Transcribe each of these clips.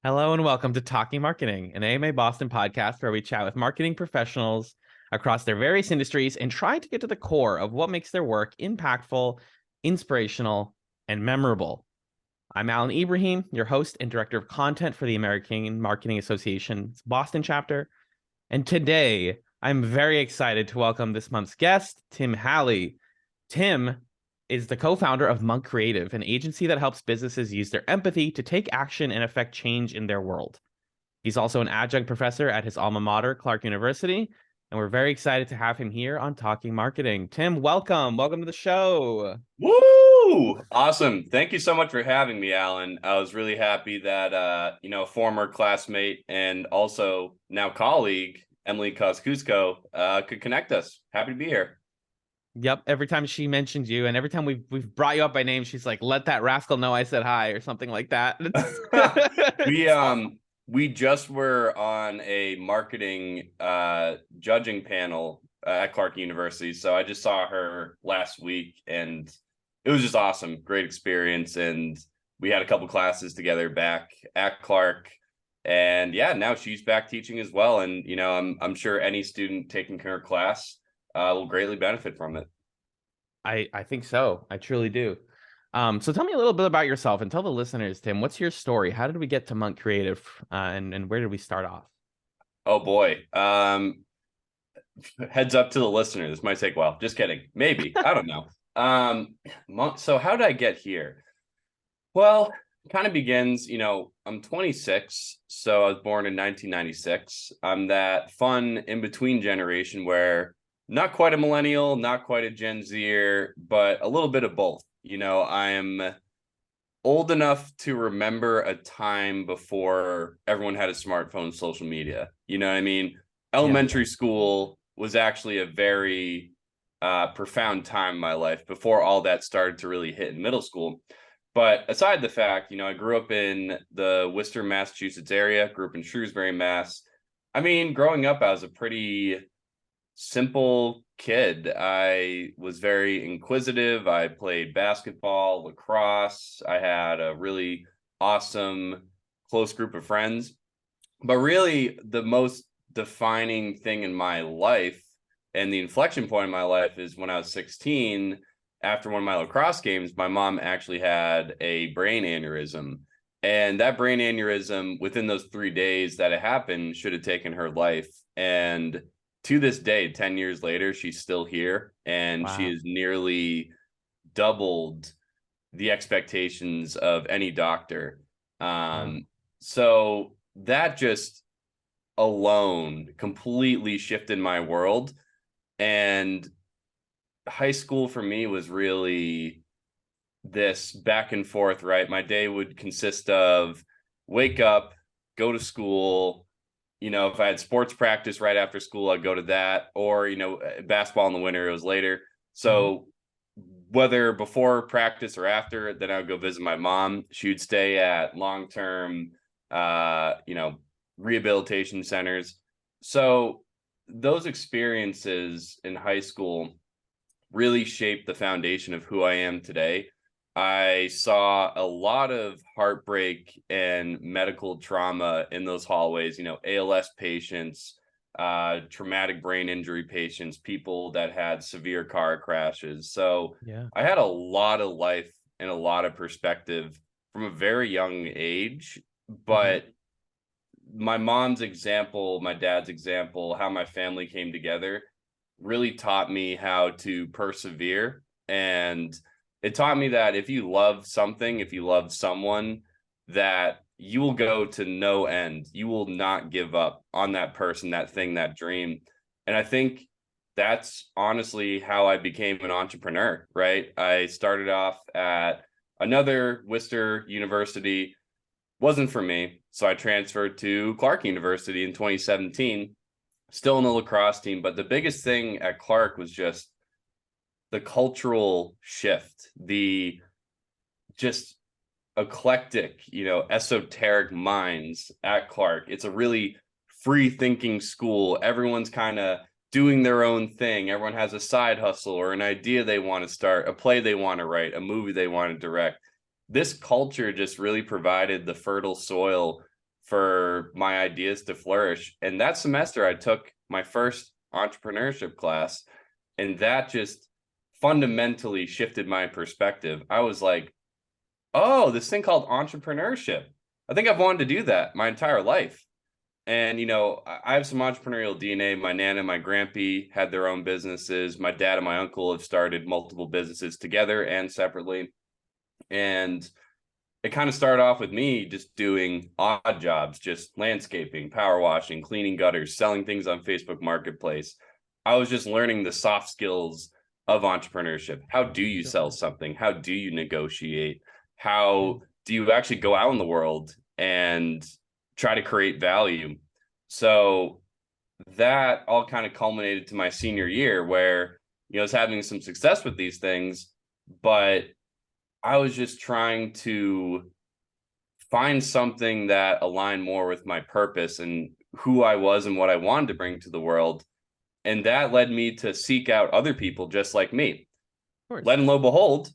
Hello and welcome to Talking Marketing, an AMA Boston podcast where we chat with marketing professionals across their various industries and try to get to the core of what makes their work impactful, inspirational, and memorable. I'm Alan Ibrahim, your host and director of content for the American Marketing Association's Boston chapter. And today, I'm very excited to welcome this month's guest, Tim Hally. Tim is the co-founder of Munq Creative, an agency that helps businesses use their empathy to take action and affect change in their world. He's also an adjunct professor at his alma mater, Clark University, and we're very excited to have him here on Talking Marketing. Tim, welcome. Welcome to the show. Woo! Awesome. Thank you so much for having me, Alan. I was really happy that former classmate and also now colleague, Emily Kosciusko, could connect us. Happy to be here. Yep. Every time she mentioned you, and every time we've brought you up by name, she's like, "Let that rascal know I said hi," or something like that. We just were on a marketing judging panel at Clark University, so I just saw her last week, and it was just awesome. Great experience, and we had a couple classes together back at Clark, and yeah, now she's back teaching as well. And I'm sure any student taking her class will greatly benefit from it. I think so. I truly do. So tell me a little bit about yourself and tell the listeners, Tim, what's your story? How did we get to Munq Creative, and where did we start off? Oh boy. Heads up to the listener. This might take a while. Just kidding. Maybe. I don't know. So how did I get here? Well, it kind of begins, I'm 26, so I was born in 1996. I'm that fun in-between generation where not quite a millennial, not quite a Gen Zer, but a little bit of both. I'm old enough to remember a time before everyone had a smartphone, social media. You know what I mean? Elementary school was actually a very profound time in my life before all that started to really hit in middle school. But aside the fact, I grew up in the Worcester, Massachusetts area, grew up in Shrewsbury, Mass. I mean, growing up, I was a pretty simple kid. I was very inquisitive. I played basketball, lacrosse. I had a really awesome, close group of friends. But really, the most defining thing in my life and the inflection point in my life is when I was 16. After one of my lacrosse games, my mom actually had a brain aneurysm. And that brain aneurysm, within those 3 days that it happened, should have taken her life. And to this day, 10 years later, she's still here, and Wow. she has nearly doubled the expectations of any doctor. So that just alone completely shifted my world. And high school for me was really this back and forth, right? My day would consist of wake up, go to school. If I had sports practice right after school, I'd go to that, or, basketball in the winter, it was later. So whether before practice or after, then I would go visit my mom. She would stay at long-term, rehabilitation centers. So those experiences in high school really shaped the foundation of who I am today. I saw a lot of heartbreak and medical trauma in those hallways, ALS patients, traumatic brain injury patients, people that had severe car crashes. So I had a lot of life and a lot of perspective from a very young age. But my mom's example, my dad's example, how my family came together really taught me how to persevere. And it taught me that if you love something, if you love someone, that you will go to no end. You will not give up on that person, that thing, that dream. And I think that's honestly how I became an entrepreneur, right? I started off at another Worcester university, wasn't for me. So I transferred to Clark University in 2017, still in the lacrosse team. But the biggest thing at Clark was just the cultural shift, the just eclectic, esoteric minds at Clark. It's a really free thinking school. Everyone's kind of doing their own thing. Everyone has a side hustle or an idea they want to start, a play they want to write, a movie they want to direct. This culture just really provided the fertile soil for my ideas to flourish. And that semester I took my first entrepreneurship class, and that just fundamentally shifted my perspective. I was like, oh, this thing called entrepreneurship. I think I've wanted to do that my entire life. And, I have some entrepreneurial DNA. My nana and my grandpa had their own businesses. My dad and my uncle have started multiple businesses together and separately. And it kind of started off with me just doing odd jobs, just landscaping, power washing, cleaning gutters, selling things on Facebook Marketplace. I was just learning the soft skills of entrepreneurship. How do you sell something? How do you negotiate? How do you actually go out in the world and try to create value? So that all kind of culminated to my senior year where, I was having some success with these things, but I was just trying to find something that aligned more with my purpose and who I was and what I wanted to bring to the world. And that led me to seek out other people just like me. Let and lo behold,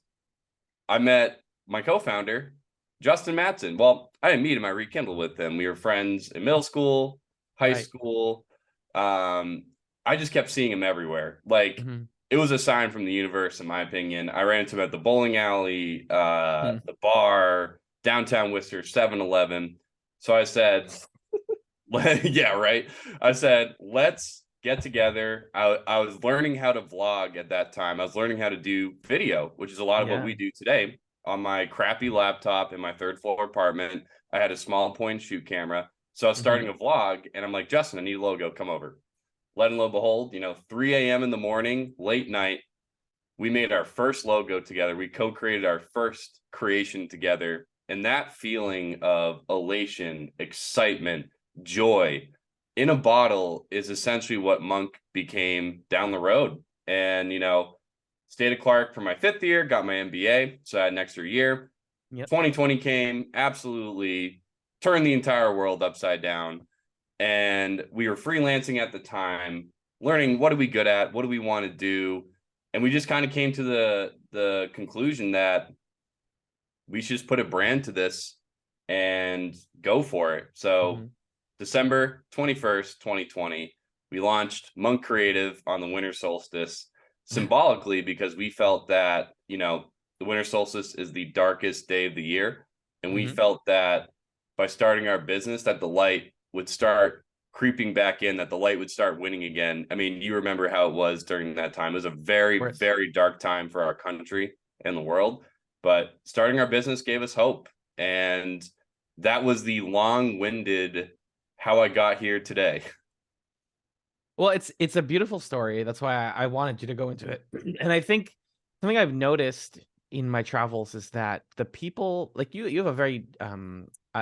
I met my co-founder, Justin Mattson. Well, I didn't meet him. I rekindled with him. We were friends in middle school, high school. I just kept seeing him everywhere. Like, it was a sign from the universe, in my opinion. I ran into him at the bowling alley, the bar, downtown Worcester, 7-Eleven. So I said, yeah, right. I said, let's get together. I was learning how to vlog at that time. I was learning how to do video, which is a lot of what we do today. On my crappy laptop in my third floor apartment, I had a small point and shoot camera. So I was starting a vlog, and I'm like, Justin, I need a logo. Come over. Let and lo behold, 3 a.m. in the morning, late night, we made our first logo together. We co-created our first creation together. And that feeling of elation, excitement, joy in a bottle is essentially what Munq became down the road. And, stayed at Clark for my 5th year, got my MBA. So I had an extra year. 2020 came, absolutely turned the entire world upside down. And we were freelancing at the time, learning what are we good at? What do we want to do? And we just kind of came to the conclusion that we should just put a brand to this and go for it. So December 21st, 2020, we launched Munq Creative on the winter solstice, symbolically because we felt that, the winter solstice is the darkest day of the year. And we felt that by starting our business, that the light would start creeping back in, that the light would start winning again. I mean, you remember how it was during that time. It was a very, very dark time for our country and the world, but starting our business gave us hope. And that was the long-winded how I got here today. Well, it's a beautiful story. That's why I wanted you to go into it. And I think something I've noticed in my travels is that the people like you have a very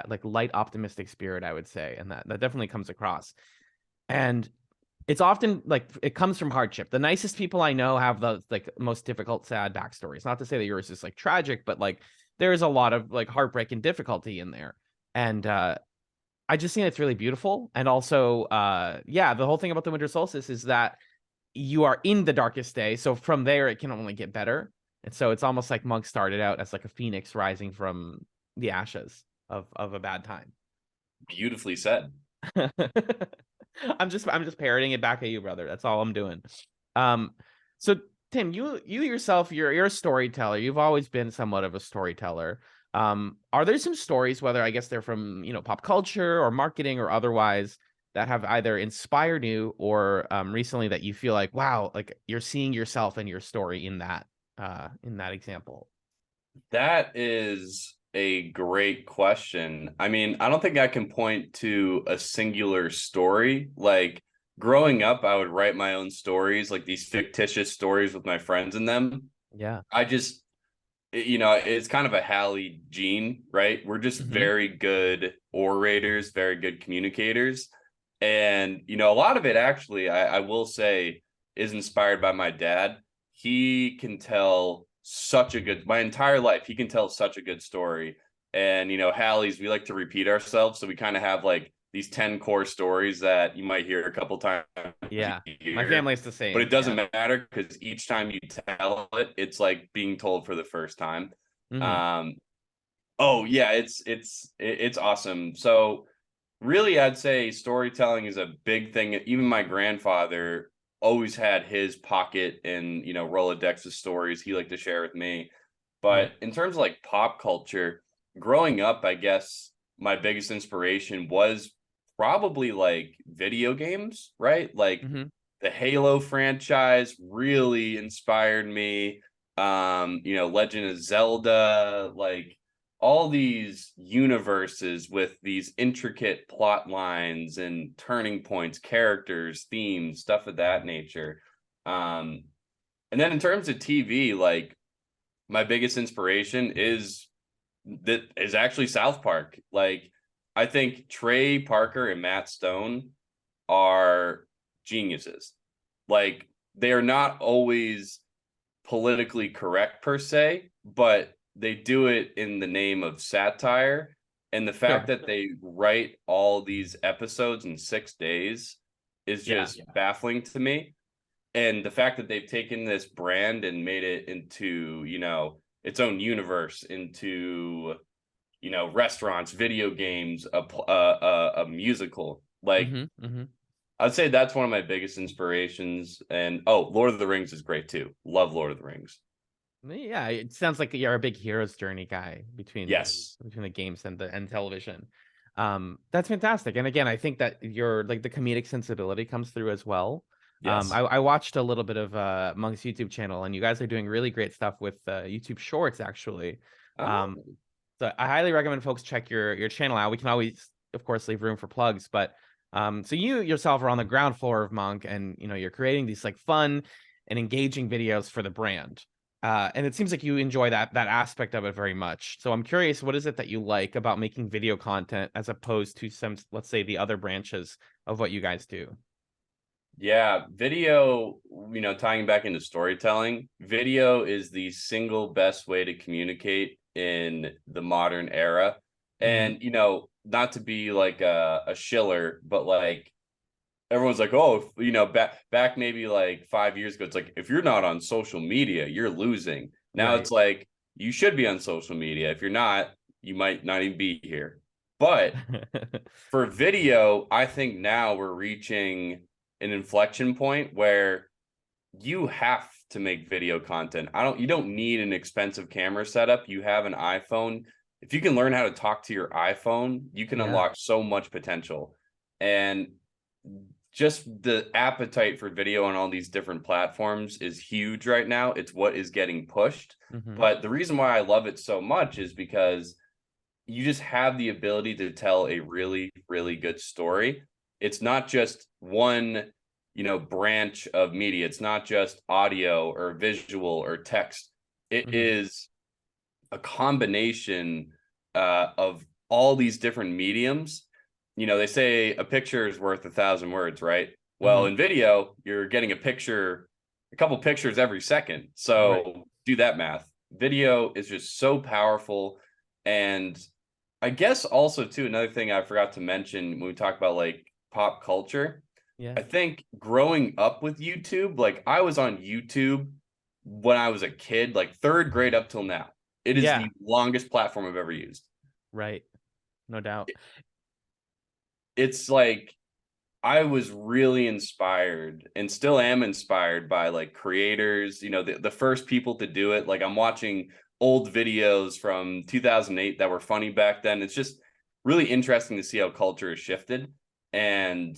like light, optimistic spirit, I would say, and that definitely comes across. And it's often like it comes from hardship. The nicest people I know have the like most difficult, sad backstories. Not to say that yours is like tragic, but like there is a lot of like heartbreak and difficulty in there. And I just think it's really beautiful. And also, the whole thing about the winter solstice is that you are in the darkest day. So from there, it can only get better. And so it's almost like Munq started out as like a phoenix rising from the ashes of a bad time. Beautifully said. I'm just parroting it back at you, brother. That's all I'm doing. So Tim, you yourself, you're a storyteller. You've always been somewhat of a storyteller. Are there some stories, whether I guess they're from, pop culture or marketing or otherwise, that have either inspired you or recently that you feel like, wow, like you're seeing yourself and your story in that example? That is a great question. I mean, I don't think I can point to a singular story. Like growing up, I would write my own stories, like these fictitious stories with my friends in them. Yeah. I just, it's kind of a Hally gene, right? We're just very good orators, very good communicators. And, a lot of it actually, I will say, is inspired by my dad. He can tell my entire life, he can tell such a good story. And, Hallies, we like to repeat ourselves. So we kind of have like these 10 core stories that you might hear a couple times. Yeah. My family's the same. But it doesn't matter because each time you tell it, it's like being told for the first time. Oh yeah, it's awesome. So really, I'd say storytelling is a big thing. Even my grandfather always had his pocket and, Rolodex of stories he liked to share with me. Right. But in terms of like pop culture, growing up, I guess my biggest inspiration was probably like video games, right? Like Hmm. the Halo franchise really inspired me. Legend of Zelda, like all these universes with these intricate plot lines and turning points, characters, themes, stuff of that nature. Um, and then in terms of TV, like my biggest inspiration is actually South Park. Like I think Trey Parker and Matt Stone are geniuses. Like they are not always politically correct per se, but they do it in the name of satire. And the fact Sure. that they write all these episodes in 6 days is Yeah. just baffling to me. And the fact that they've taken this brand and made it into, its own universe, into, restaurants, video games, a musical. Like Hmm. Hmm. I'd say that's one of my biggest inspirations. And Lord of the Rings is great too. Love Lord of the Rings. Yeah, it sounds like you're a big hero's journey guy Yes. between the games and television. That's fantastic. And again, I think that your like the comedic sensibility comes through as well. Yes. I watched a little bit of Monk's YouTube channel, and you guys are doing really great stuff with YouTube Shorts, actually. Um, Oh, so I highly recommend folks check your channel out. We can always, of course, leave room for plugs, but so you yourself are on the ground floor of Monk, and you're creating these like fun and engaging videos for the brand. And it seems like you enjoy that aspect of it very much. So I'm curious, what is it that you like about making video content as opposed to some, let's say, the other branches of what you guys do? yeah. Video, tying back into storytelling, video is the single best way to communicate in the modern era. Hmm. And, not to be like a shiller, but like everyone's like, oh, back maybe like 5 years ago, it's like if you're not on social media, you're losing. Now Right. it's like you should be on social media. If you're not, you might not even be here. But for video, I think now we're reaching an inflection point where you have to make video content. You don't need an expensive camera setup. You have an iPhone. If you can learn how to talk to your iPhone, you can Yeah. unlock so much potential. And just the appetite for video on all these different platforms is huge right now. It's what is getting pushed. Hmm. But the reason why I love it so much is because you just have the ability to tell a really, really good story. It's not just one, branch of media. It's not just audio or visual or text. It Hmm. is a combination of all these different mediums. They say a picture is worth 1,000 words, right? Well, Hmm. in video, you're getting a couple pictures every second. Right. So do that math. Video is just so powerful. And I guess also, too, another thing I forgot to mention when we talk about like pop culture, Yeah. I think growing up with YouTube, like I was on YouTube when I was a kid, like third grade up till now. It is Yeah. the longest platform I've ever used. Right. No doubt. It's like I was really inspired and still am inspired by like creators, the first people to do it. Like I'm watching old videos from 2008 that were funny back then. It's just really interesting to see how culture has shifted. And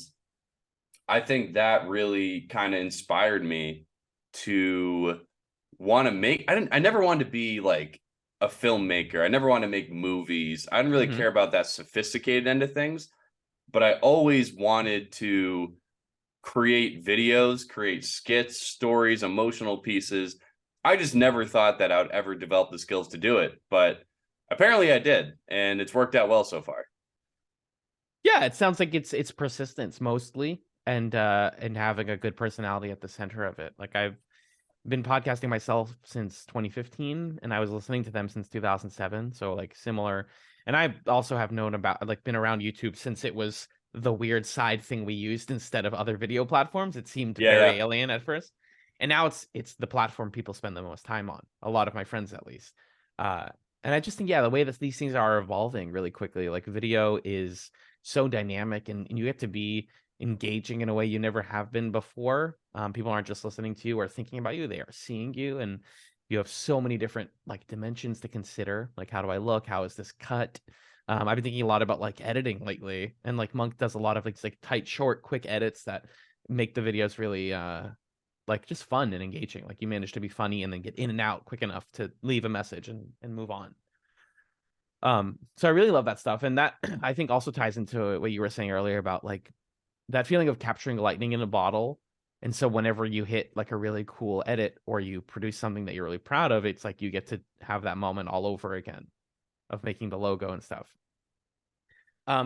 I think that really kind of inspired me to want to I never wanted to be like a filmmaker. I never wanted to make movies. I didn't really Hmm. care about that sophisticated end of things, but I always wanted to create videos, create skits, stories, emotional pieces. I just never thought that I would ever develop the skills to do it, but apparently I did, and it's worked out well so far. Yeah, it sounds like it's persistence mostly, and having a good personality at the center of it. Like I've been podcasting myself since 2015, and I was listening to them since 2007, so like similar. And I also have known about like been around YouTube since it was the weird side thing we used instead of other video platforms. It seemed Yeah, very yeah. alien at first. And now it's the platform people spend the most time on. A lot of my friends at least. Uh and I just think, yeah, the way that these things are evolving really quickly, like video is so dynamic, and you get to be engaging in a way you never have been before. People aren't just listening to you or thinking about you, they are seeing you, and you have so many different like dimensions to consider. Like, how do I look? How is this cut? I've been thinking a lot about like editing lately, and like Munq does a lot of like tight, short, quick edits that make the videos really like just fun and engaging. Like, you manage to be funny and then get in and out quick enough to leave a message and move on. So I really love that stuff. And that I think also ties into what you were saying earlier about like that feeling of capturing lightning in a bottle. And so whenever you hit like a really cool edit or you produce something that you're really proud of, it's like you get to have that moment all over again of making the logo and stuff.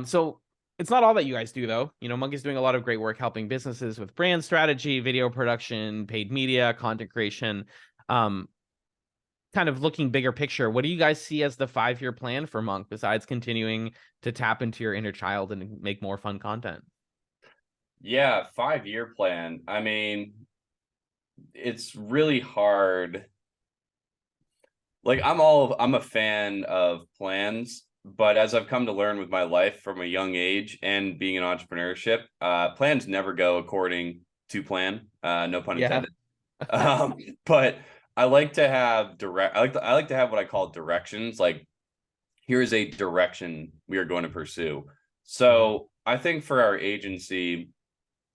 So it's not all that you guys do though. You know, Munq is doing a lot of great work helping businesses with brand strategy, video production, paid media, content creation. Um, Kind of looking bigger picture, what do you guys see as the 5-year plan for Munq besides continuing to tap into your inner child and make more fun content? Yeah, 5-year plan. I mean, it's really hard. Like, I'm a fan of plans, but as I've come to learn with my life from a young age and being in entrepreneurship, plans never go according to plan. No pun Yeah. intended. Um, but I like to have I like to have what I call directions. Like, here is a direction we are going to pursue. Mhm. So I think for our agency,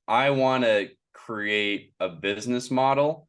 I want to create a business model.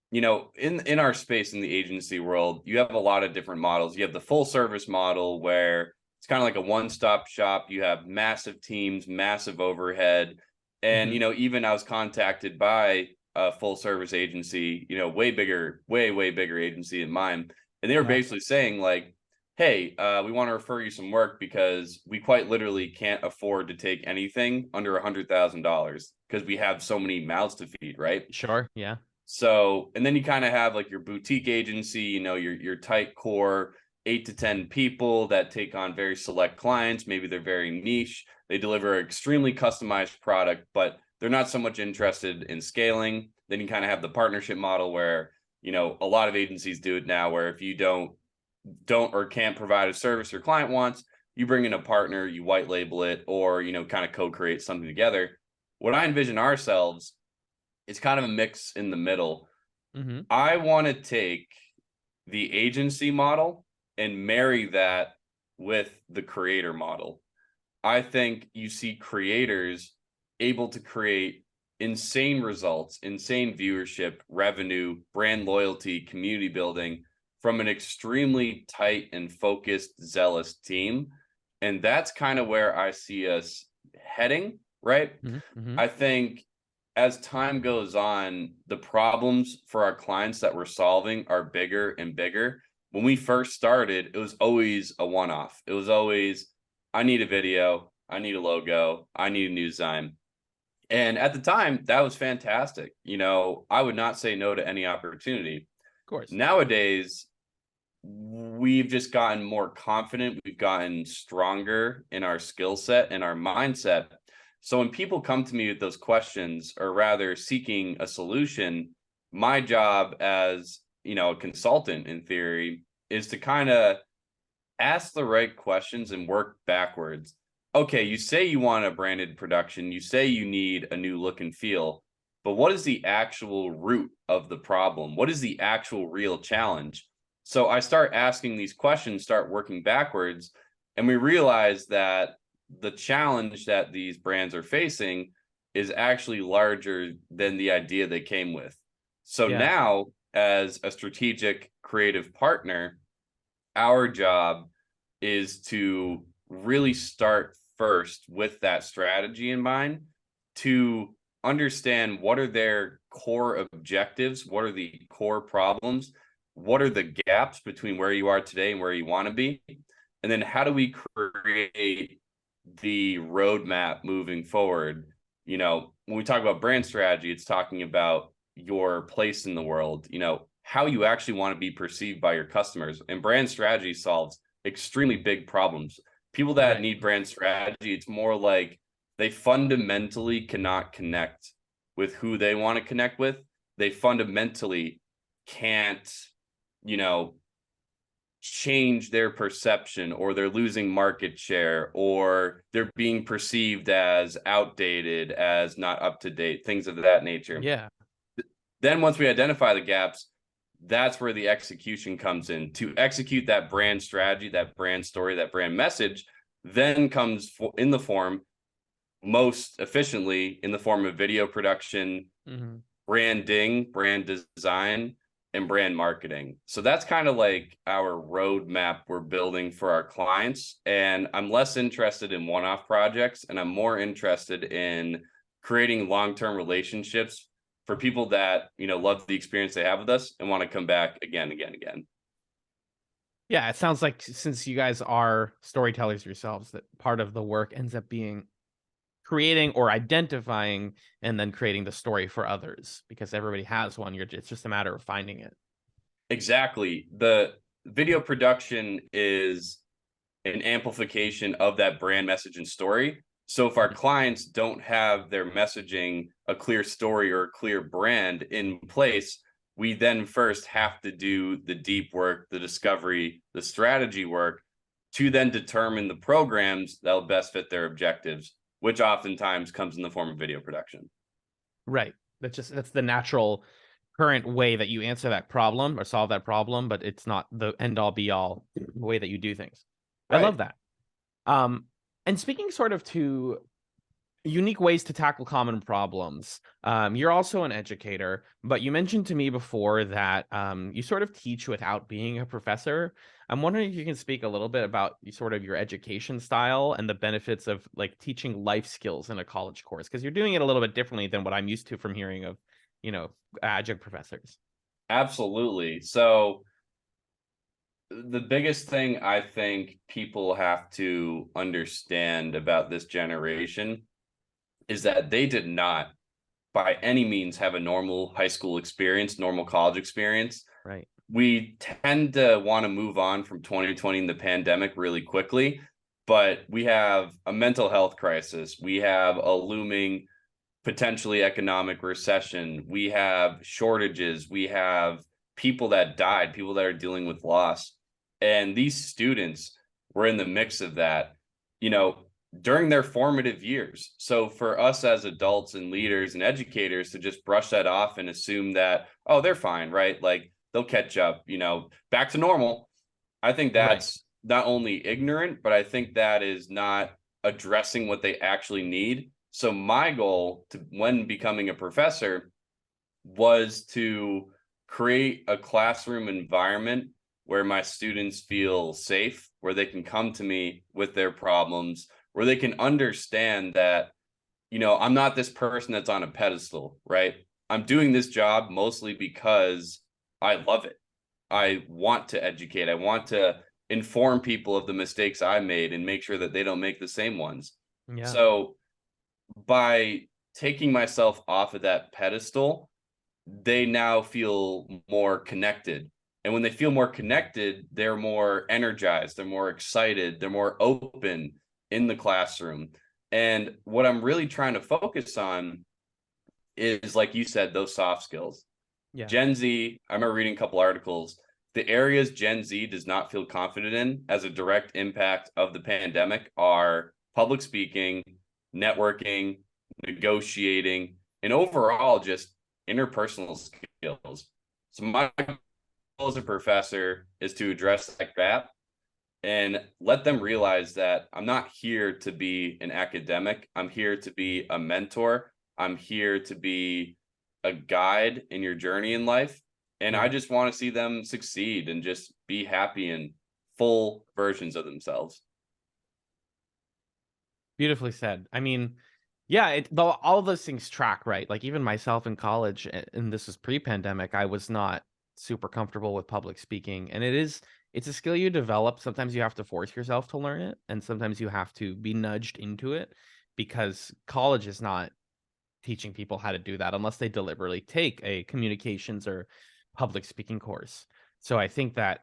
You know, in our space in the agency world, you have a lot of different models. You have the full service model where it's kind of like a one-stop shop. You have massive teams, massive overhead. And, Mhm. you know, even I was contacted by a full service agency, you know, way bigger, way bigger agency than mine. And they were Yeah. basically saying, like, hey, we want to refer you some work because we quite literally can't afford to take anything under $100,000 because we have so many mouths to feed, right? Sure. Yeah. So, and then you kind of have like your boutique agency, you know, your tight core 8 to 10 people that take on very select clients. Maybe they're very niche. They deliver an extremely customized product, but they're not so much interested in scaling. Then you kind of have the partnership model where, you know, a lot of agencies do it now where if you don't or can't provide a service your client wants, you bring in a partner, you white label it, or, you know, kind of co-create something together. What I envision ourselves, it's kind of a mix in the middle. Mhm. I want to take the agency model and marry that with the creator model. I think you see creators able to create insane results, insane viewership, revenue, brand loyalty, community building from an extremely tight and focused, zealous team. And that's kind of where I see us heading, right? Mhm. Mhm. I think as time goes on, the problems for our clients that we're solving are bigger and bigger. When we first started, it was always a one off. It was always, I need a video, I need a logo, I need a new design. And at the time, that was fantastic. You know, I would not say no to any opportunity. Of course. Nowadays, we've just gotten more confident. We've gotten stronger in our skill set and our mindset. So when people come to me with those questions, or rather seeking a solution, my job as, you know, a consultant in theory is to kind of ask the right questions and work backwards. Okay, you say you want a branded production, you say you need a new look and feel, but what is the actual root of the problem? What is the actual real challenge? So I start asking these questions, start working backwards, and we realize that the challenge that these brands are facing is actually larger than the idea they came with. So Yeah. now, as a strategic creative partner, our job is to really start first with that strategy in mind to understand what are their core objectives, what are the core problems, what are the gaps between where you are today and where you want to be, and then how do we create the roadmap moving forward. You know, when we talk about brand strategy, it's talking about your place in the world, you know, how you actually want to be perceived by your customers. And brand strategy solves extremely big problems. People that Right. need brand strategy, it's more like they fundamentally cannot connect with who they want to connect with. They fundamentally can't, you know, change their perception, or they're losing market share, or they're being perceived as outdated, as not up to date, things of that nature. Yeah. Then once we identify the gaps, that's where the execution comes in. To execute that brand strategy, that brand story, that brand message, then comes in the form, most efficiently, in the form of video production, branding, brand design, and brand marketing. So that's kind of like our roadmap we're building for our clients. And I'm less interested in one-off projects, and I'm more interested in creating long-term relationships for people that, love the experience they have with us and want to come back again, again, again. Yeah, it sounds like since you guys are storytellers yourselves, that part of the work ends up being creating or identifying and then creating the story for others, because everybody has one. It's just a matter of finding it. Exactly. The video production is an amplification of that brand message and story. So if our clients don't have their messaging, a clear story, or a clear brand in place, we then first have to do the deep work, the discovery, the strategy work, to then determine the programs that'll best fit their objectives, which oftentimes comes in the form of video production. Right. That's the natural current way that you answer that problem or solve that problem, but it's not the end all be all way that you do things. I love that. And speaking sort of to unique ways to tackle common problems, you're also an educator, but you mentioned to me before that you sort of teach without being a professor. I'm wondering if you can speak a little bit about sort of your education style and the benefits of like teaching life skills in a college course, because you're doing it a little bit differently than what I'm used to from hearing of, adjunct professors. Absolutely. So the biggest thing I think people have to understand about this generation is that they did not by any means have a normal high school experience, normal college experience. Right. We tend to want to move on from 2020 and the pandemic really quickly, but we have a mental health crisis. We have a looming potentially economic recession. We have shortages. We have people that died, people that are dealing with loss. And these students were in the mix of that, during their formative years. So for us as adults and leaders and educators to just brush that off and assume that, oh, they're fine, right? Like they'll catch up, back to normal. I think that's not only ignorant, but I think that is not addressing what they actually need. So my goal when becoming a professor was to create a classroom environment where my students feel safe, where they can come to me with their problems, where they can understand that, I'm not this person that's on a pedestal, right? I'm doing this job mostly because I love it. I want to educate. I want to inform people of the mistakes I made and make sure that they don't make the same ones. Yeah. So by taking myself off of that pedestal, they now feel more connected. And when they feel more connected, they're more energized, they're more excited, they're more open in the classroom. And what I'm really trying to focus on is, like you said, those soft skills. Yeah. Gen Z, I remember reading a couple articles. The areas Gen Z does not feel confident in as a direct impact of the pandemic are public speaking, networking, negotiating, and overall just interpersonal skills. So my goal as a professor is to address that gap and let them realize that I'm not here to be an academic. I'm here to be a mentor. I'm here to be a guide in your journey in life. And I just want to see them succeed and just be happy and full versions of themselves. Beautifully said. I mean, yeah, though all of those things track, right? Like even myself in college, and this was pre-pandemic, I was not super comfortable with public speaking. And it's a skill you develop. Sometimes you have to force yourself to learn it, and sometimes you have to be nudged into it, because college is not teaching people how to do that unless they deliberately take a communications or public speaking course. So I think that,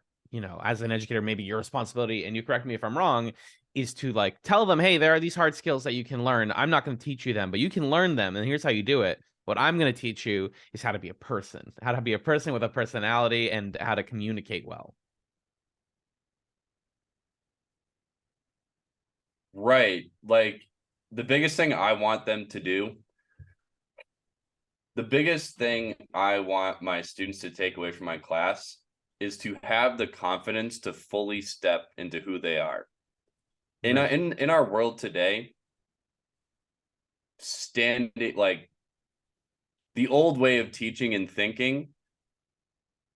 as an educator, maybe your responsibility, and you correct me if I'm wrong, is to like tell them, hey, there are these hard skills that you can learn. I'm not going to teach you them, but you can learn them. And here's how you do it. What I'm going to teach you is how to be a person with a personality, and how to communicate well. Right. Like the biggest thing I want them to do, the biggest thing I want my students to take away from my class is to have the confidence to fully step into who they are. Right. In our world today, standing like the old way of teaching and thinking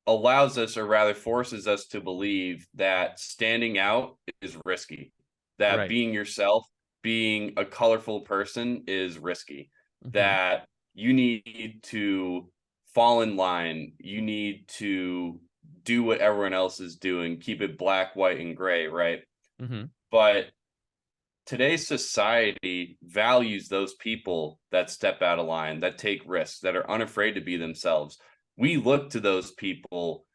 allows us, or rather forces us to believe that standing out is risky, that Right. being yourself, being a colorful person is risky, Hmm. that you need to fall in line, you need to do what everyone else is doing, keep it black, white, and gray, right? Hmm. But today's society values those people that step out of line, that take risks, that are unafraid to be themselves. We look to those people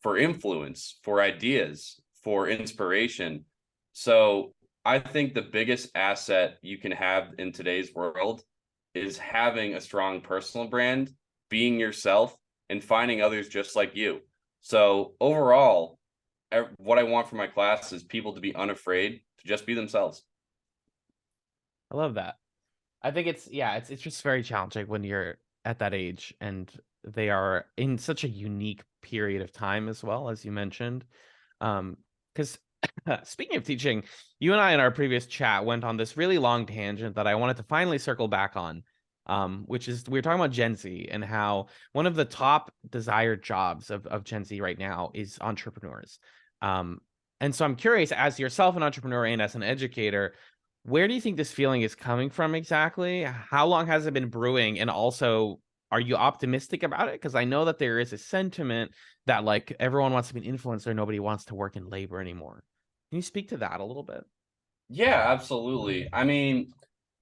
for influence, for ideas, for inspiration. So I think the biggest asset you can have in today's world is having a strong personal brand, being yourself, and finding others just like you. So overall, what I want for my class is people to be unafraid to just be themselves. I love that. I think it's yeah, it's just very challenging when you're at that age and they are in such a unique period of time as well, as you mentioned. Because speaking of teaching, you and I in our previous chat went on this really long tangent that I wanted to finally circle back on. Which is we were talking about Gen Z and how one of the top desired jobs of Gen Z right now is entrepreneurs. Um, and so I'm curious, as yourself an entrepreneur and as an educator, where do you think this feeling is coming from exactly? How long has it been brewing? And also, are you optimistic about it? Because I know that there is a sentiment that like everyone wants to be an influencer, nobody wants to work in labor anymore. Can you speak to that a little bit? Yeah, absolutely. I mean,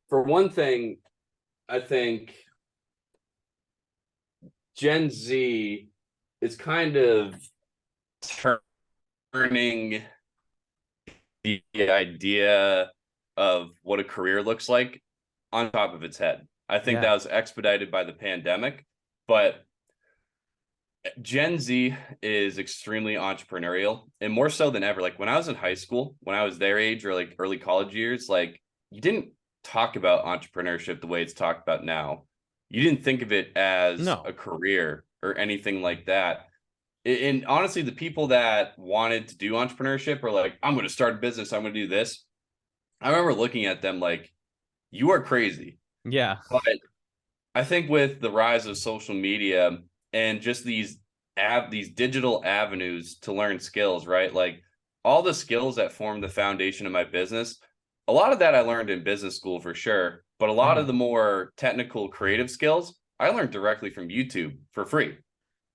for one thing, I think Gen Z is kind of turning the idea of what a career looks like on top of its head. I think Yeah. that was expedited by the pandemic, but Gen Z is extremely entrepreneurial and more so than ever. Like when I was in high school, when I was their age or like early college years, like you didn't talk about entrepreneurship the way it's talked about now. You didn't think of it as a No. career or anything like that. And honestly, the people that wanted to do entrepreneurship are like, I'm going to start a business, I'm going to do this. I remember looking at them like, you are crazy. Yeah. But I think with the rise of social media and just these digital avenues to learn skills, right? Like all the skills that form the foundation of my business, a lot of that I learned in business school for sure, but a lot of Mhm. the more technical creative skills I learned directly from YouTube for free. Right.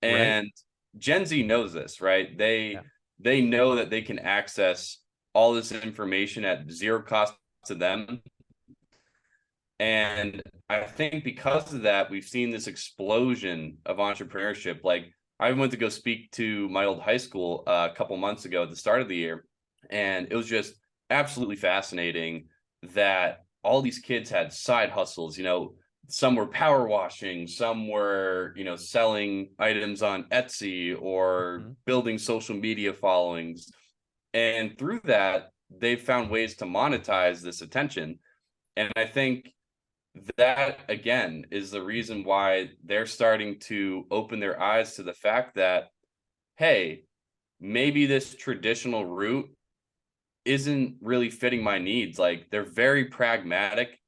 And Gen Z knows this, right? Yeah. They know that they can access all this information at zero cost to them, and I think because of that, we've seen this explosion of entrepreneurship. Like I went to go speak to my old high school a couple months ago at the start of the year, and it was just absolutely fascinating that all these kids had side hustles. You know, some were power washing, some were, you know, selling items on Etsy or Mhm. building social media followings. And through that, they've found ways to monetize this attention. And I think that again is the reason why they're starting to open their eyes to the fact that, hey, maybe this traditional route isn't really fitting my needs. Like they're very pragmatic.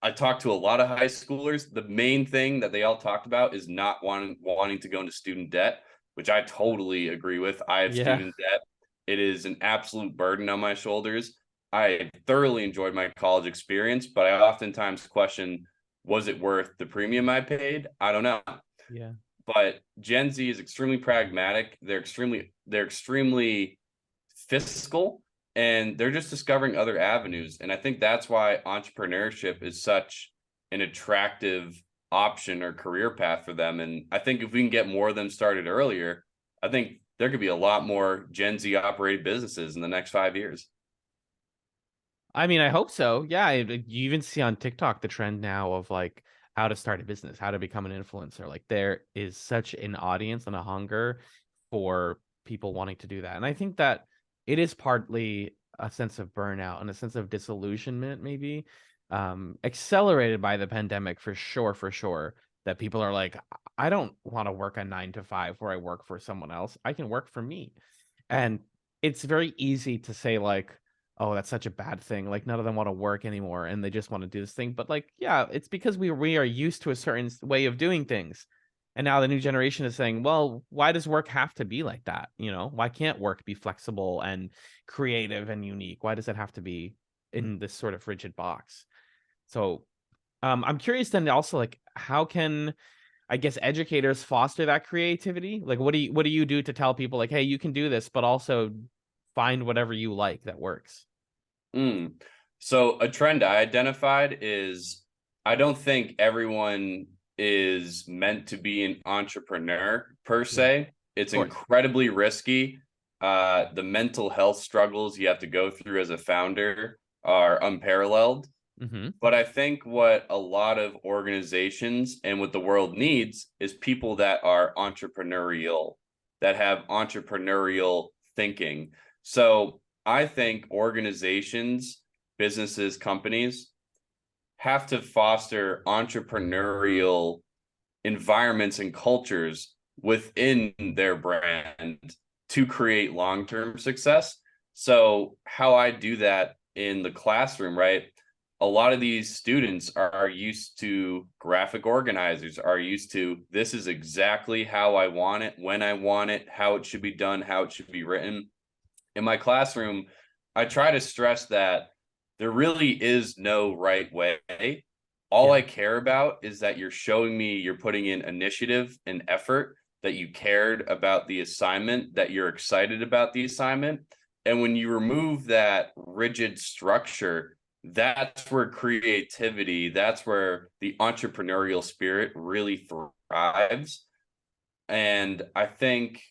I talked to a lot of high schoolers. The main thing that they all talked about is not wanting to go into student debt, which I totally agree with. I have Yeah. student debt. It is an absolute burden on my shoulders. I thoroughly enjoyed my college experience, but I oftentimes question, was it worth the premium I paid? I don't know. Yeah. But Gen Z is extremely pragmatic. They're extremely fiscal, and they're just discovering other avenues. And I think that's why entrepreneurship is such an attractive option or career path for them. And I think if we can get more of them started earlier, I think there could be a lot more Gen Z operated businesses in the next 5 years. I mean, I hope so. Yeah, you even see on TikTok the trend now of like how to start a business, how to become an influencer. Like there is such an audience and a hunger for people wanting to do that. And I think that it is partly a sense of burnout and a sense of disillusionment, maybe, accelerated by the pandemic for sure. That people are like, I don't want to work a 9 to 5 where I work for someone else. I can work for me. And it's very easy to say like, oh, that's such a bad thing. Like none of them want to work anymore and they just want to do this thing. But like, yeah, it's because we are used to a certain way of doing things. And now the new generation is saying, well, why does work have to be like that? You know, why can't work be flexible and creative and unique? Why does it have to be in this sort of rigid box? So I'm curious then also like how can I guess educators foster that creativity? Like what do you do to tell people like, hey, you can do this, but also find whatever you like that works? Mm. So a trend I identified is I don't think everyone is meant to be an entrepreneur per Yeah, of se. It's course. incredibly risky. The mental health struggles you have to go through as a founder are unparalleled. Mm-hmm. But I think what a lot of organizations and what the world needs is people that are entrepreneurial, that have entrepreneurial thinking. So I think organizations, businesses, companies have to foster entrepreneurial environments and cultures within their brand to create long-term success. So how I do that in the classroom, right? A lot of these students are used to graphic organizers, are used to this is exactly how I want it, when I want it, how it should be done, how it should be written. In my classroom, I try to stress that there really is no right way. All I Yeah. care about is that you're showing me you're putting in initiative and effort, that you cared about the assignment, that you're excited about the assignment. And when you remove that rigid structure, that's where creativity, that's where the entrepreneurial spirit really thrives. And I think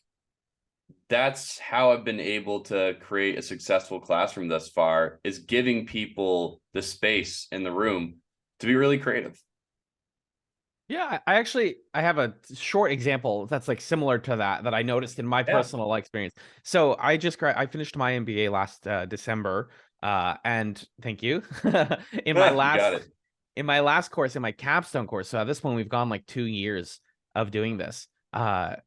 that's how I've been able to create a successful classroom thus far is giving people the space in the room to be really creative. Yeah, I actually I have a short example that's like similar to that I noticed in my Yeah. personal experience. So I finished my MBA last December, and thank you. in my You got last it. in my last course, in my capstone course. So at this point, we've gone like 2 years of doing this.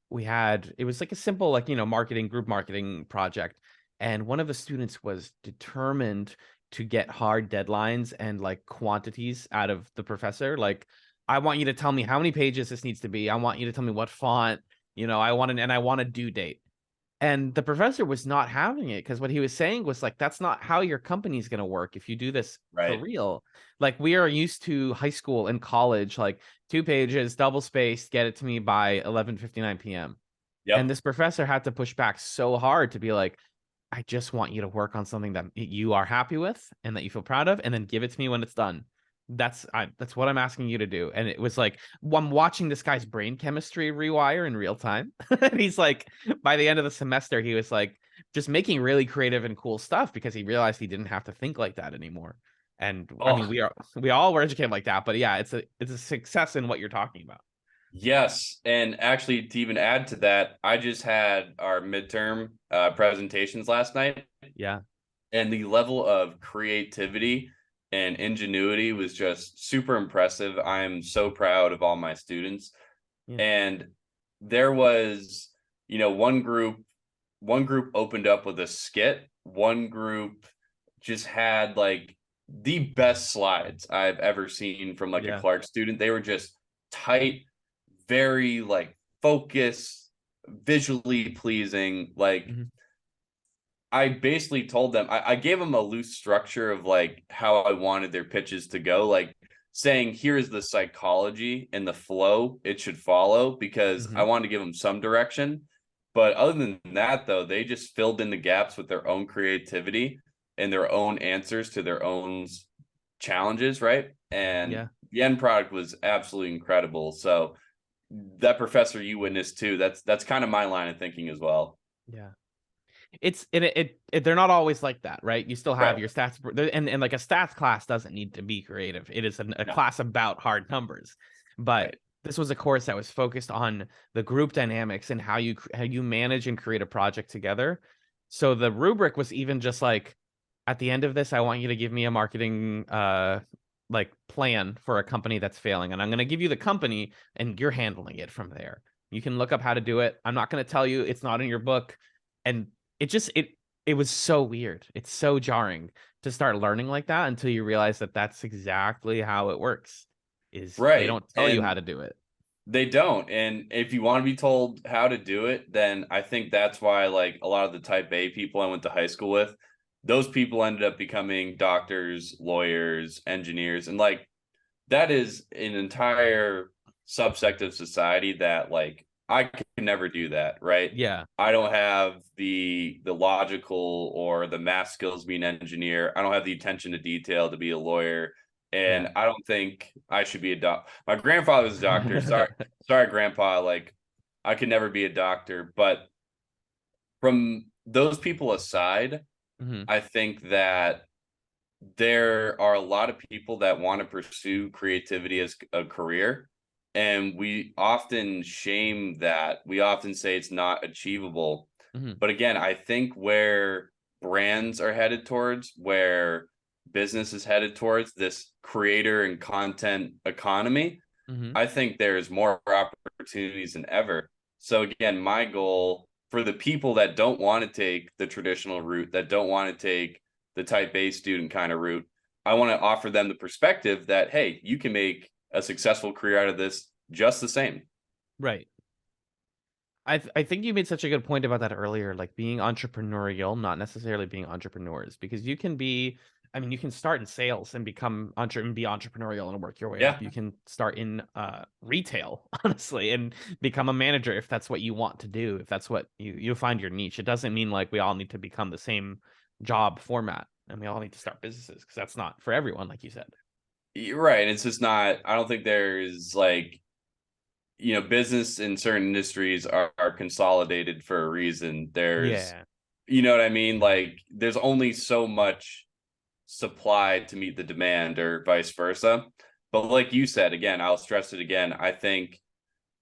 We had it was like a simple like marketing group marketing project, and one of the students was determined to get hard deadlines and like quantities out of the professor, like I want you to tell me how many pages this needs to be. I want you to tell me what font, I want a due date. And the professor was not having it because what he was saying was like, that's not how your company's going to work if you do this for Right. real. Like, we are used to high school and college, like 2 pages, double spaced, get it to me by 11:59 p.m. And Yep. this professor had to push back so hard to be like, I just want you to work on something that you are happy with and that you feel proud of, and then give it to me when it's done. That's what I'm asking you to do. And it was like I'm watching this guy's brain chemistry rewire in real time. And he's like, by the end of the semester, he was like just making really creative and cool stuff because he realized he didn't have to think like that anymore. And I mean, Oh, we all were educated like that, but yeah, it's a success in what you're talking about. yes. And actually, to even add to that, I just had our midterm presentations last night, Yeah. and the level of creativity and ingenuity was just super impressive. I am so proud of all my students. Yeah. And there was, one group opened up with a skit, one group just had like the best slides I've ever seen from like a Yeah. Clark student. They were just tight, very like focused, visually pleasing. Like Mhm. I basically told them, I gave them a loose structure of like how I wanted their pitches to go, like saying, here's the psychology and the flow it should follow, because I Mhm. wanted to give them some direction. But other than that, though, they just filled in the gaps with their own creativity and their own answers to their own challenges, right? And Yeah. the end product was absolutely incredible. So that professor you witnessed too, that's kind of my line of thinking as well. Yeah. It's they're not always like that, right? You still have Right. your stats, and like a stats class doesn't need to be creative. It is a No. class about hard numbers, but Right. this was a course that was focused on the group dynamics and how you manage and create a project together. So the rubric was even just like at the end of this, I want you to give me a marketing like plan for a company that's failing. And I'm going to give you the company and you're handling it from there. You can look up how to do it. I'm not going to tell you, it's not in your book. And it was so weird. It's so jarring to start learning like that until you realize that that's exactly how it works. Is they Right. don't tell you how And to do it. they don't. And if you want to be told how to do it, then I think that's why like a lot of the type A people I went to high school with, those people ended up becoming doctors, lawyers, engineers, and like that is an entire subsect of society that like I can never do that, right? Yeah. I don't have the logical or the math skills to be an engineer. I don't have the attention to detail to be a lawyer. Yeah. And I don't think I should be a doctor. My grandfather was a doctor. Sorry, grandpa. Like I could never be a doctor. But from those people aside, Mhm. I think that there are a lot of people that want to pursue creativity as a career, and we often shame that. We often say it's not achievable. Mhm. But again, I think where brands are headed towards, where business is headed towards, this creator and content economy, Mhm. I think there's more opportunities than ever. So again, my goal for the people that don't want to take the traditional route, that don't want to take the type A student kind of route, I want to offer them the perspective that, hey, you can make a successful career out of this just the same. Right. I think you made such a good point about that earlier, like being entrepreneurial, not necessarily being entrepreneurs, because you can be, I mean, you can start in sales and be entrepreneurial and work your way Yeah. up. You can start in retail, honestly, and become a manager if that's what you want to do, if that's what you find your niche. It doesn't mean like we all need to become the same job format and we all need to start businesses because that's not for everyone, like you said. You're right. It's just not, I don't think there's like, business in certain industries are consolidated for a reason. There's, Yeah. you know what I mean? Like there's only so much supply to meet the demand or vice versa. But like you said, again, I'll stress it again. I think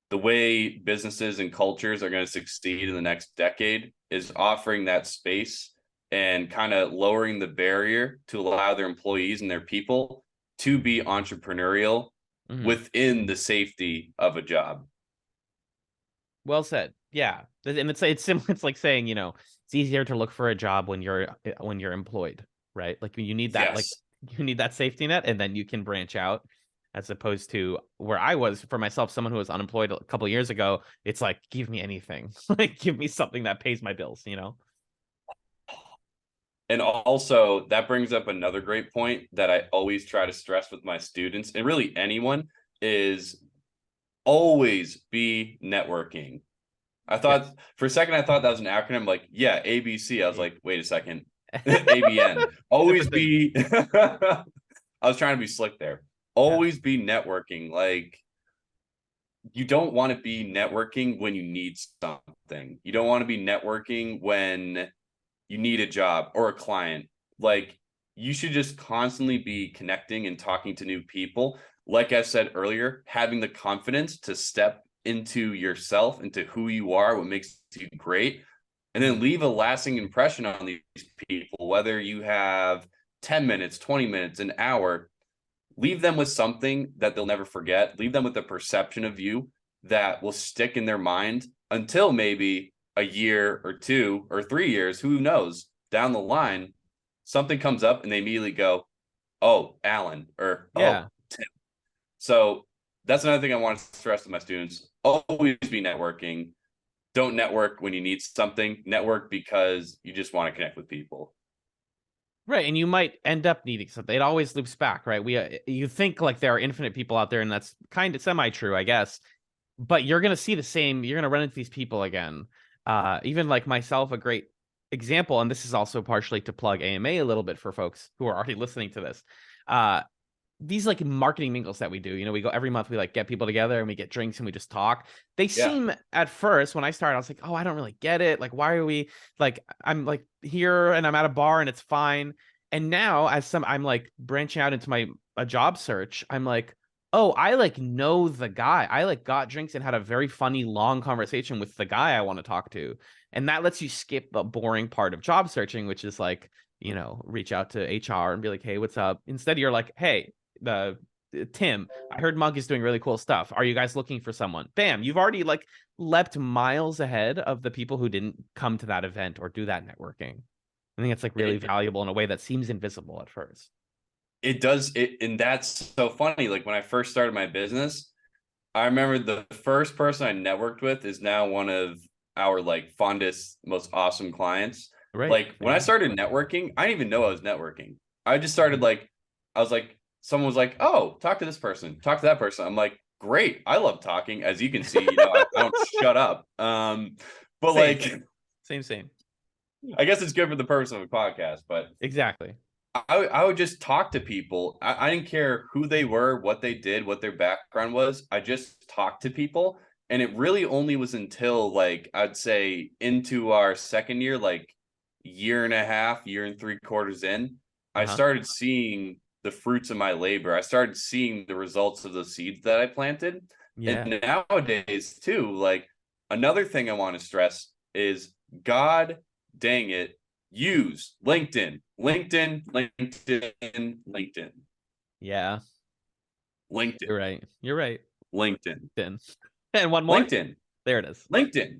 the way businesses and cultures are going to succeed in the next decade is offering that space and kind of lowering the barrier to allow their employees and their people to be entrepreneurial Mhm. within the safety of a job. Well said. Yeah, and it's similar. It's like saying, it's easier to look for a job when you're employed, right? Like you need that, like Yes. you need that safety net, and then you can branch out. As opposed to where I was for myself, someone who was unemployed a couple years ago, it's like give me anything, like give me something that pays my bills. And also, that brings up another great point that I always try to stress with my students and really anyone is always be networking. I thought Yes. for a second, I thought that was an acronym like, yeah, ABC. I was like, wait a second, ABN. Always Different thing. be, I was trying to be slick there. Yeah. Always be networking. Like, you don't want to be networking when you need something. You don't want to be networking when you need a job or a client. Like, you should just constantly be connecting and talking to new people. Like I said earlier, having the confidence to step into yourself, into who you are, what makes you great, and then Mhm. leave a lasting impression on these people, whether you have 10 minutes, 20 minutes, an hour. Leave them with something that they'll never forget. Leave them with a perception of you that will stick in their mind until maybe a year or 2 or 3 years, who knows, down the line, something comes up and they immediately go, oh, Alan, or oh, Yeah. Tim. So that's another thing I want to stress to my students. Always be networking. Don't network when you need something. Network because you just want to connect with people. Right, and you might end up needing something. It always loops back, right? You think like there are infinite people out there, and that's kind of semi-true, I guess. But you're gonna see the same. You're gonna run into these people again. Even like myself, a great example, and this is also partially to plug AMA a little bit for folks who are already listening to this. Uh, these like marketing mingles that we do, we go every month, we like get people together and we get drinks and we just talk. They Yeah. seem at first when I started, I was like, oh, I don't really get it. Like, why are we like, I'm like here and I'm at a bar and it's fine. And now I'm like branching out into my a job search, I'm like, oh, I like know the guy. I like got drinks and had a very funny long conversation with the guy I want to talk to. And that lets you skip the boring part of job searching, which is like reach out to HR and be like, hey, what's up? Instead, you're like, hey, the Tim, I heard Munq is doing really cool stuff. Are you guys looking for someone? Bam, you've already like leapt miles ahead of the people who didn't come to that event or do that networking. I think it's like really valuable in a way that seems invisible at first. It does it, and that's so funny. Like when I first started my business, I remember the first person I networked with is now one of our like fondest, most awesome clients. Right. Like when I started networking, I didn't even know I was networking. I just started like, I was like, someone was like, "Oh, talk to this person, talk to that person." I'm like, "Great, I love talking." As you can see, I don't shut up. But Same. like, Same. I guess it's good for the purpose of a podcast. But Exactly. I would just talk to people. I didn't care who they were, what they did, what their background was. I just talked to people. And it really only was until like I'd say into our second year, like year and a half, year and 3/4 in, I started seeing the fruits of my labor. I started seeing the results of the seeds that I planted. Yeah. And nowadays, too, like another thing I want to stress is God dang it, use LinkedIn, LinkedIn, LinkedIn, LinkedIn, Yeah. LinkedIn, You're right. LinkedIn, And one more. LinkedIn, There it is. LinkedIn.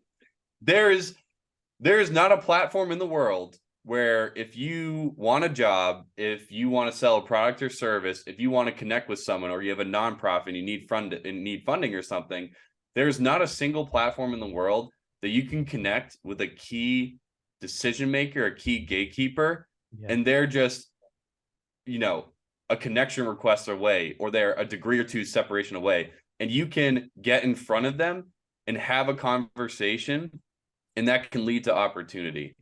There is not a platform in the world where if you want a job, if you want to sell a product or service, if you want to connect with someone, or you have a nonprofit and you need funding or something, there's not a single platform in the world that you can connect with a key decision maker, a key gatekeeper, and they're just, a connection request away, or they're a degree or two separation away, and you can get in front of them and have a conversation, and that can lead to opportunity.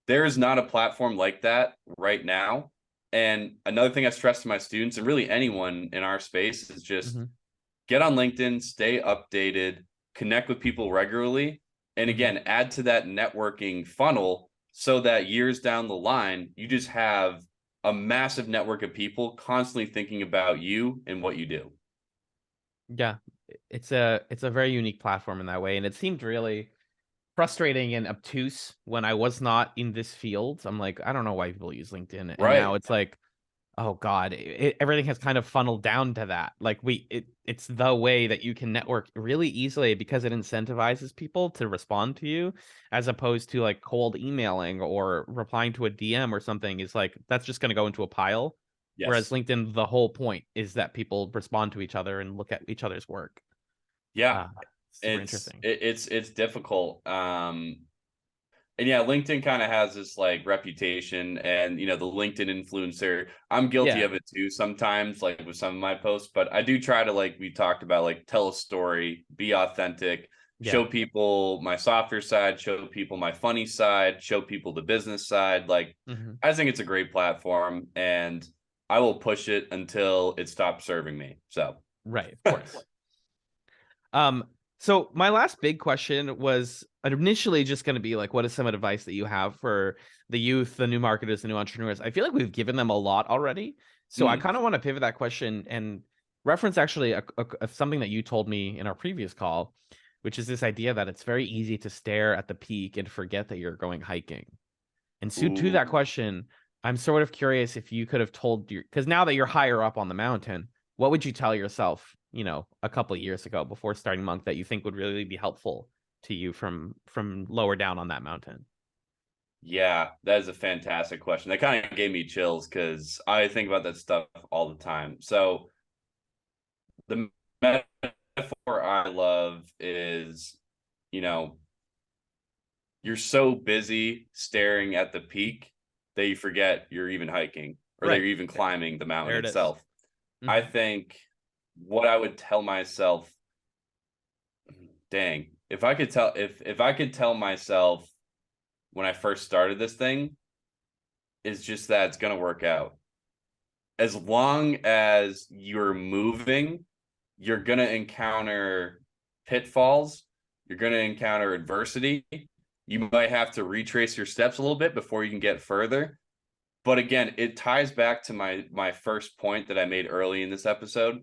There is not a platform like that right now. And another thing I stress to my students, and really anyone in our space, is just get on LinkedIn, stay updated, connect with people regularly, and again, add to that networking funnel so that years down the line, you just have a massive network of people constantly thinking about you and what you do. Yeah. It's a very unique platform in that way. And it seemed really frustrating and obtuse when I was not in this field. I'm like, I don't know why people use LinkedIn. And now it's like, oh God, everything has kind of funneled down to that. Like it's the way that you can network really easily because it incentivizes people to respond to you, as opposed to like cold emailing or replying to a DM or something. Is like, that's just going to go into a pile. Whereas Yes. LinkedIn, the whole point is that people respond to each other and look at each other's work. Yeah. Super interesting. It's difficult. And yeah, LinkedIn kind of has this like reputation, and the LinkedIn influencer. I'm guilty Yeah. of it too sometimes, like with some of my posts, but I do try to, like we talked about, like tell a story, be authentic, show people my softer side, show people my funny side, show people the business side. Like I think it's a great platform, and I will push it until it stops serving me. So Right, of course. So my last big question was initially just going to be like, what is some advice that you have for the youth, the new marketers, the new entrepreneurs? I feel like we've given them a lot already. So I kind of want to pivot that question and reference actually something that you told me in our previous call, which is this idea that it's very easy to stare at the peak and forget that you're going hiking. And so to that question, I'm sort of curious if you could have told because now that you're higher up on the mountain, what would you tell yourself, a couple of years ago before starting Munq that you think would really be helpful to you from lower down on that mountain? Yeah, that is a fantastic question. That kind of gave me chills because I think about that stuff all the time. So the metaphor I love is, you know, you're so busy staring at the peak that you forget you're even hiking, or that you're even climbing the mountain There it is. itself. I think what I would tell myself, dang, if I could tell myself when I first started this thing, is just that it's going to work out. As long as you're moving, you're going to encounter pitfalls. You're going to encounter adversity. You might have to retrace your steps a little bit before you can get further. But again, it ties back to my first point that I made early in this episode.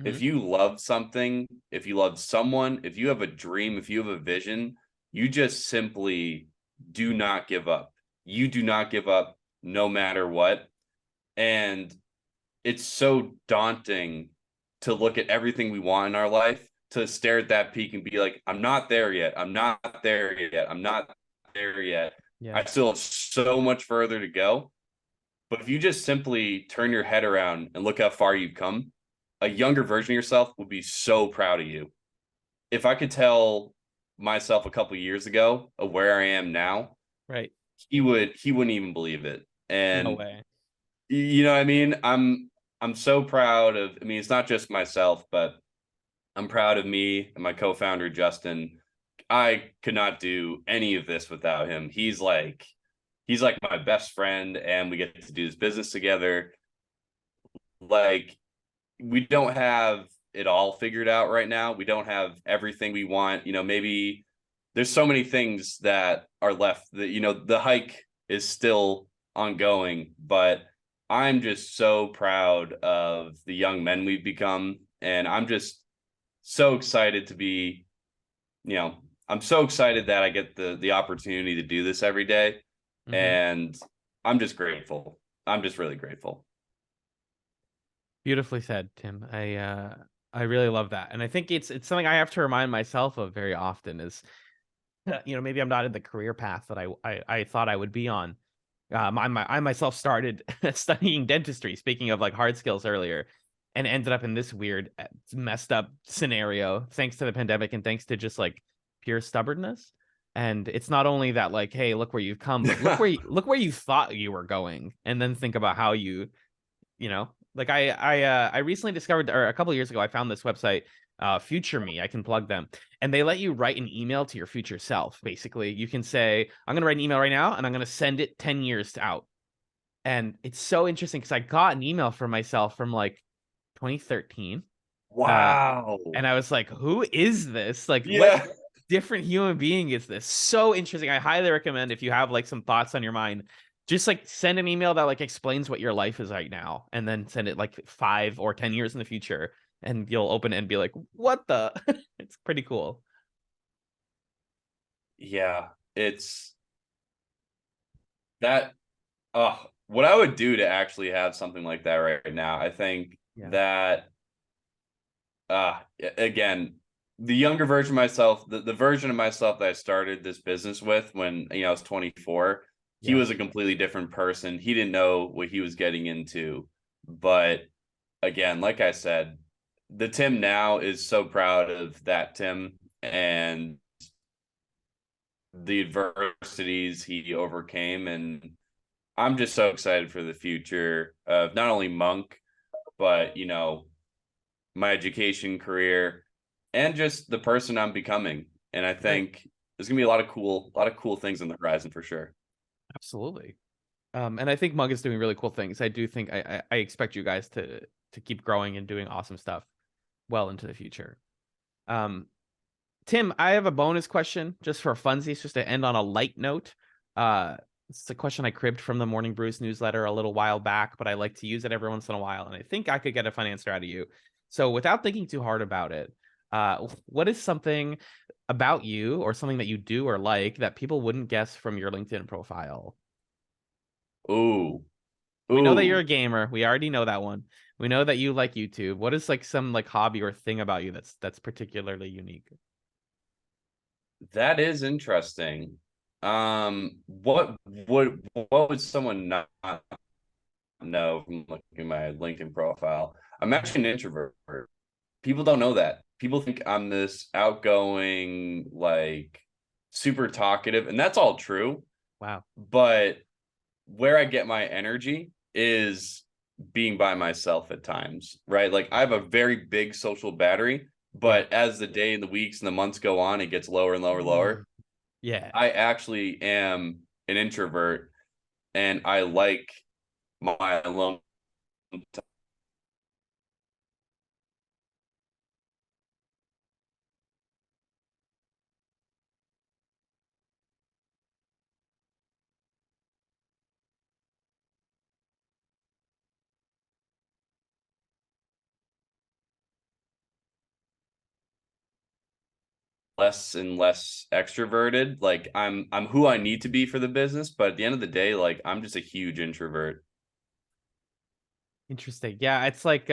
If you love something, if you love someone, if you have a dream, if you have a vision, you just simply do not give up. You do not give up. no matter what. And it's so daunting to look at everything we want in our life, to stare at that peak and be like, I'm not there yet. I'm not there yet. I'm not there yet. Yeah. I still have so much further to go. But if you just simply turn your head around and look how far you've come, a younger version of yourself would be so proud of you. If I could tell myself a couple of years ago of where I am now, Right. he wouldn't even believe it. No And way. you know what I mean? I'm so proud of, I mean, it's not just myself, but I'm proud of me and my co-founder Justin. I could not do any of this without him. He's like my best friend, and we get to do this business together. Like, we don't have it all figured out right now. We don't have everything we want. You know, maybe there's so many things that are left that, you know, the hike is still ongoing, but I'm just so proud of the young men we've become. And I'm just so excited to be, you know, I'm so excited that I get the opportunity to do this every day. Hmm. And I'm just grateful. I'm just really grateful. Beautifully said, Tim. I really love that. And I think it's something I have to remind myself of very often is, maybe I'm not in the career path that I thought I would be on. I myself started studying dentistry, speaking of like hard skills earlier, and ended up in this weird, messed up scenario thanks to the pandemic and thanks to just like pure stubbornness. And it's not only that like, hey, look where you've come, but look where you thought you were going, and then think about how like I recently discovered, or a couple of years ago, I found this website, Future Me. I can plug them, and they let you write an email to your future self. Basically, you can say, "I'm going to write an email right now, and I'm going to send it 10 years out." And it's so interesting because I got an email from myself from like 2013, uh, Wow. and I was like, "Who is this? Like, what Yeah. different human being is this?" So interesting. I highly recommend, if you have like some thoughts on your mind, just like send an email that like explains what your life is right now, and then send it like 5 or 10 years in the future, and you'll open it and be like, "What the?" It's pretty cool. Yeah. It's that what I would do to actually have something like that right now. I think Yeah. that again, the younger version of myself, the version of myself that I started this business with when, you know, I was 24, he Yeah. was a completely different person. He didn't know what he was getting into. But again, like I said, the Tim now is so proud of that Tim and the adversities he overcame. And I'm just so excited for the future of not only Munq, but, you know, my education career and just the person I'm becoming. And I Right. think there's gonna be a lot of cool things on the horizon for sure. Absolutely. And I think Mug is doing really cool things. I do think I expect you guys to keep growing and doing awesome stuff well into the future. Um, Tim, I have a bonus question just for funsies, just to end on a light note. It's a question I cribbed from the Morning Brews newsletter a little while back, but I like to use it every once in a while, and I think I could get a fun answer out of you. So, without thinking too hard about it, what is something about you or something that you do or like that people wouldn't guess from your LinkedIn profile? Ooh, We know that you're ooh, a gamer. We already know that one. We know that you like YouTube. What is like some like hobby or thing about you that's particularly unique? that is interesting. What would someone not know from looking at my LinkedIn profile? I'm actually an introvert. People don't know that. People think I'm this outgoing, like super talkative, and that's all true. Wow. But where I get my energy is being by myself at times, right? Like I have a very big social battery, Yeah. but as the day and the weeks and the months go on, it gets lower and lower and Mm. lower. Yeah. I actually am an introvert and I like my alone less and less extroverted. Like I'm who I need to be for the business, but at the end of the day, like I'm just a huge introvert. Interesting. Yeah, it's like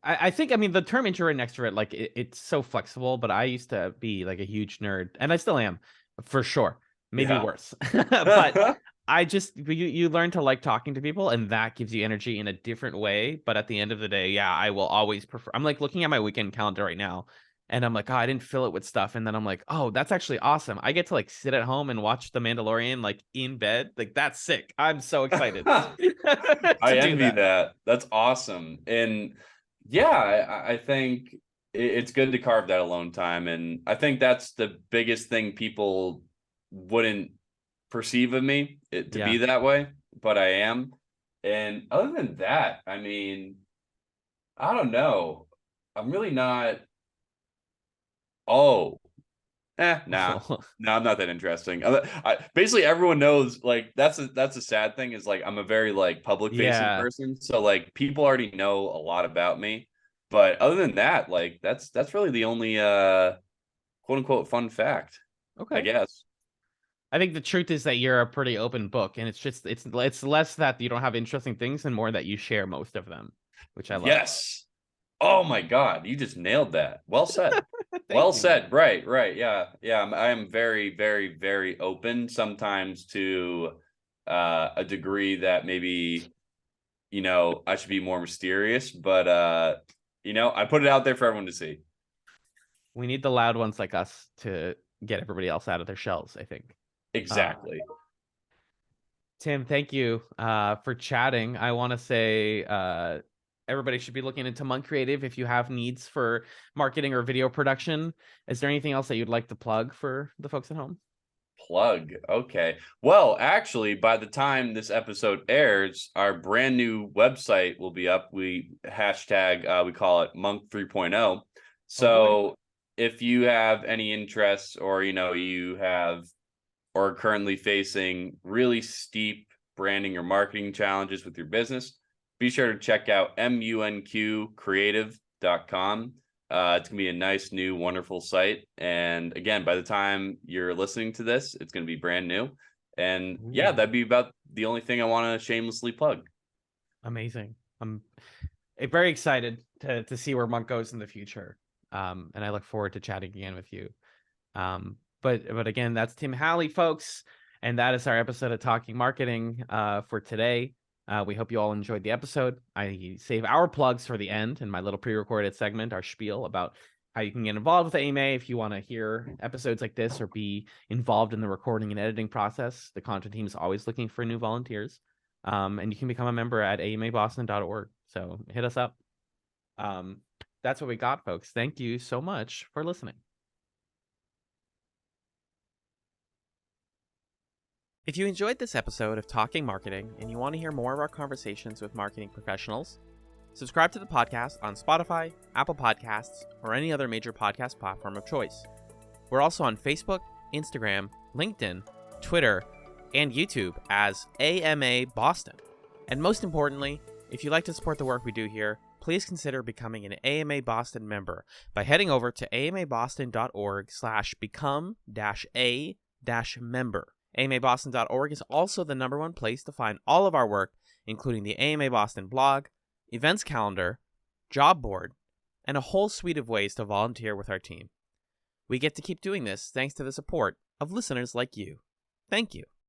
I think, I mean, the term introvert and extrovert, like it's so flexible, but I used to be like a huge nerd, and I still am, for sure. Maybe Yeah. worse. But I just you learn to like talking to people, and that gives you energy in a different way. But at the end of the day, yeah, I will always prefer. I'm like looking at my weekend calendar right now, and I'm like, oh, I didn't fill it with stuff, and then I'm like, oh, that's actually awesome. I get to like sit at home and watch The Mandalorian like in bed. Like that's sick. I'm so excited I to do envy that. that. That's awesome. And yeah, I think it's good to carve that alone time. And I think that's the biggest thing people wouldn't perceive of me, to Yeah. be that way, but I am. And other than that, I mean, I don't know. I'm really not. Oh, nah. No, I'm not that interesting. Basically, everyone knows. Like, that's a sad thing. Is like I'm a very like public facing Yeah. person, so like people already know a lot about me. But other than that, like that's really the only quote unquote fun fact, I Okay. guess. I think the truth is that you're a pretty open book, and it's just it's less that you don't have interesting things and more that you share most of them, which I love. Yes. Oh my God, you just nailed that. Well said. Well Thank you, man. said. Right, right. Yeah, yeah. I am very, very, very open. Sometimes to a degree that maybe I should be more mysterious, but I put it out there for everyone to see. We need the loud ones like us to get everybody else out of their shells, I think. Uh, Exactly. Tim, thank you for chatting. I want to say everybody should be looking into Munq Creative if you have needs for marketing or video production. Is there anything else that you'd like to plug for the folks at home? Plug. Okay. Well, actually, by the time this episode airs, our brand new website will be up. We hashtag we call it Munq 3.0. Oh boy. So if you have any interests or you have or are currently facing really steep branding or marketing challenges with your business, be sure to check out munqcreative.com. It's going to be a nice, new, wonderful site. And again, by the time you're listening to this, it's going to be brand new. And yeah, Ooh, that'd be about the only thing I want to shamelessly plug. amazing. I'm very excited to see where Monk goes in the future. And I look forward to chatting again with you. But again, that's Tim Hally, folks, and that is our episode of Talking Marketing for today. We hope you all enjoyed the episode. I save our plugs for the end in my little pre-recorded segment, our spiel about how you can get involved with AMA if you want to hear episodes like this or be involved in the recording and editing process. The content team is always looking for new volunteers. And you can become a member at amaboston.org. So hit us up. That's what we got, folks. Thank you so much for listening. If you enjoyed this episode of Talking Marketing and you want to hear more of our conversations with marketing professionals, subscribe to the podcast on Spotify, Apple Podcasts, or any other major podcast platform of choice. We're also on Facebook, Instagram, LinkedIn, Twitter, and YouTube as AMA Boston. And most importantly, if you'd like to support the work we do here, please consider becoming an AMA Boston member by heading over to amaboston.org/become-a-member. AMABoston.org is also the #1 place to find all of our work, including the AMA Boston blog, events calendar, job board, and a whole suite of ways to volunteer with our team. We get to keep doing this thanks to the support of listeners like you. Thank you.